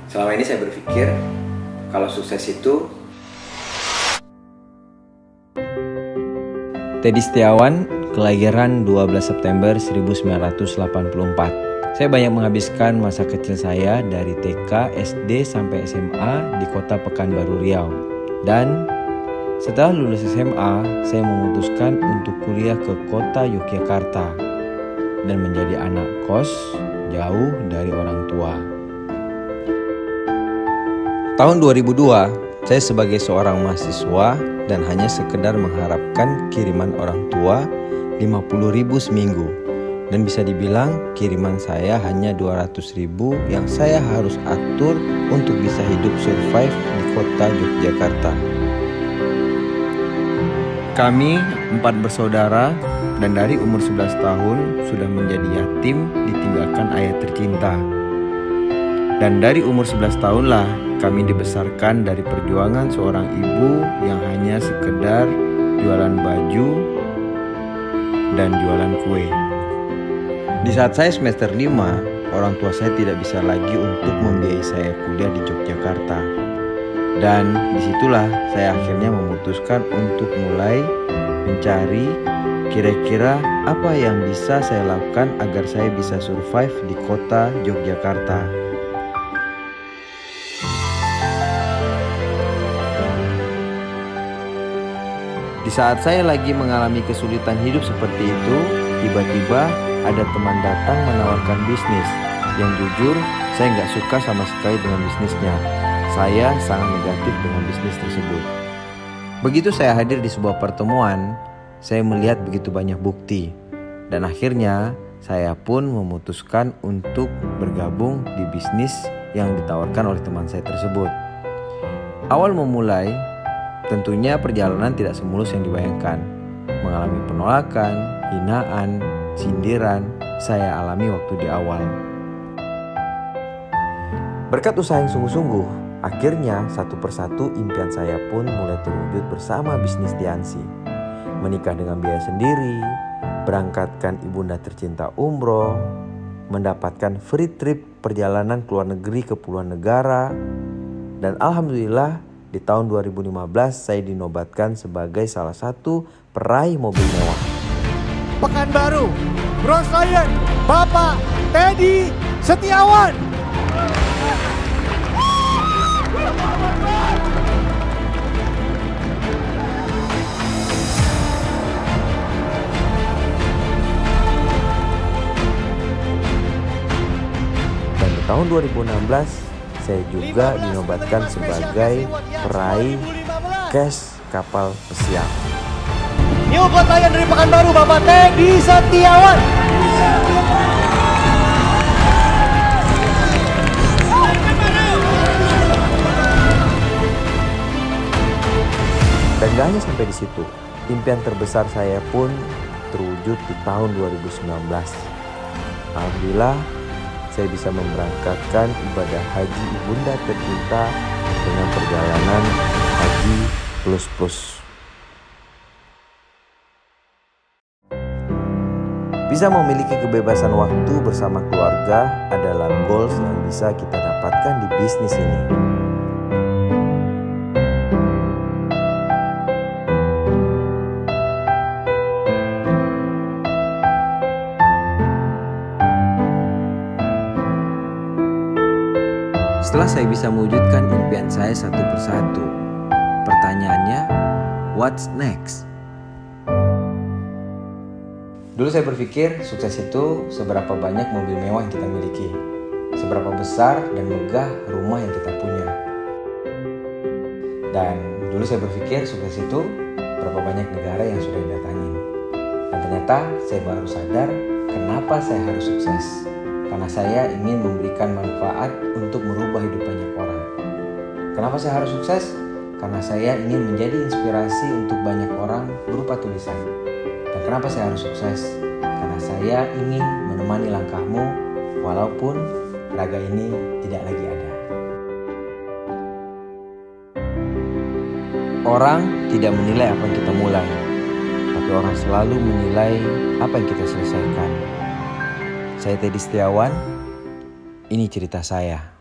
Selama ini saya berpikir kalau sukses itu Teddy Setiawan, kelahiran 12 September 1984. Saya banyak menghabiskan masa kecil saya dari TK, SD, sampai SMA di kota Pekanbaru Riau. Dan setelah lulus SMA, saya memutuskan untuk kuliah ke kota Yogyakarta dan menjadi anak kos jauh dari orang tua. Tahun 2002, saya sebagai seorang mahasiswa dan hanya sekedar mengharapkan kiriman orang tua 50.000 seminggu. Dan bisa dibilang kiriman saya hanya 200.000 yang saya harus atur untuk bisa hidup survive di kota Yogyakarta. Kami 4 bersaudara dan dari umur 11 tahun sudah menjadi yatim ditinggalkan ayah tercinta. Dan dari umur 11 tahunlah kami dibesarkan dari perjuangan seorang ibu yang hanya sekedar jualan baju dan jualan kue. Di saat saya semester 5, orang tua saya tidak bisa lagi untuk membiayai saya kuliah di Yogyakarta. Dan disitulah saya akhirnya memutuskan untuk mulai mencari kira-kira apa yang bisa saya lakukan agar saya bisa survive di kota Yogyakarta. Di saat saya lagi mengalami kesulitan hidup seperti itu, tiba-tiba ada teman datang menawarkan bisnis. Yang jujur, saya nggak suka sama sekali dengan bisnisnya. Saya sangat negatif dengan bisnis tersebut. Begitu saya hadir di sebuah pertemuan, saya melihat begitu banyak bukti. Dan akhirnya, saya pun memutuskan untuk bergabung di bisnis yang ditawarkan oleh teman saya tersebut. Awal memulai, tentunya perjalanan tidak semulus yang dibayangkan. Mengalami penolakan, hinaan, sindiran, saya alami waktu di awal. Berkat usaha yang sungguh-sungguh, akhirnya satu persatu impian saya pun mulai terwujud bersama bisnis Diansi. Menikah dengan biaya sendiri, berangkatkan ibunda tercinta umroh, mendapatkan free trip perjalanan ke luar negeri ke puluhan negara, dan alhamdulillah di tahun 2015 saya dinobatkan sebagai salah satu peraih mobil mewah. Pekanbaru, Bros Lion, Bapak Teddy Setiawan. Dan di tahun 2016 saya juga dinobatkan sebagai peraih cash kapal pesiar. New God Lion dari Pekanbaru, Bapak Teddy Setiawan. Dan gak hanya sampai di situ, impian terbesar saya pun terwujud di tahun 2019. Alhamdulillah, saya bisa memberangkatkan ibadah haji ibunda tercinta dengan perjalanan haji plus. Bisa memiliki kebebasan waktu bersama keluarga adalah goals yang bisa kita dapatkan di bisnis ini. Setelah saya bisa mewujudkan impian saya satu persatu, pertanyaannya, what's next? Dulu saya berpikir sukses itu seberapa banyak mobil mewah yang kita miliki, seberapa besar dan megah rumah yang kita punya. Dan dulu saya berpikir sukses itu berapa banyak negara yang sudah didatangin. Dan ternyata saya baru sadar kenapa saya harus sukses. Karena saya ingin memberikan manfaat untuk merubah hidup banyak orang. Kenapa saya harus sukses? Karena saya ingin menjadi inspirasi untuk banyak orang berupa tulisan. Dan kenapa saya harus sukses? Karena saya ingin menemani langkahmu walaupun raga ini tidak lagi ada. Orang tidak menilai apa yang kita mulai, tapi orang selalu menilai apa yang kita selesaikan. Saya Teddy Setiawan, ini cerita saya.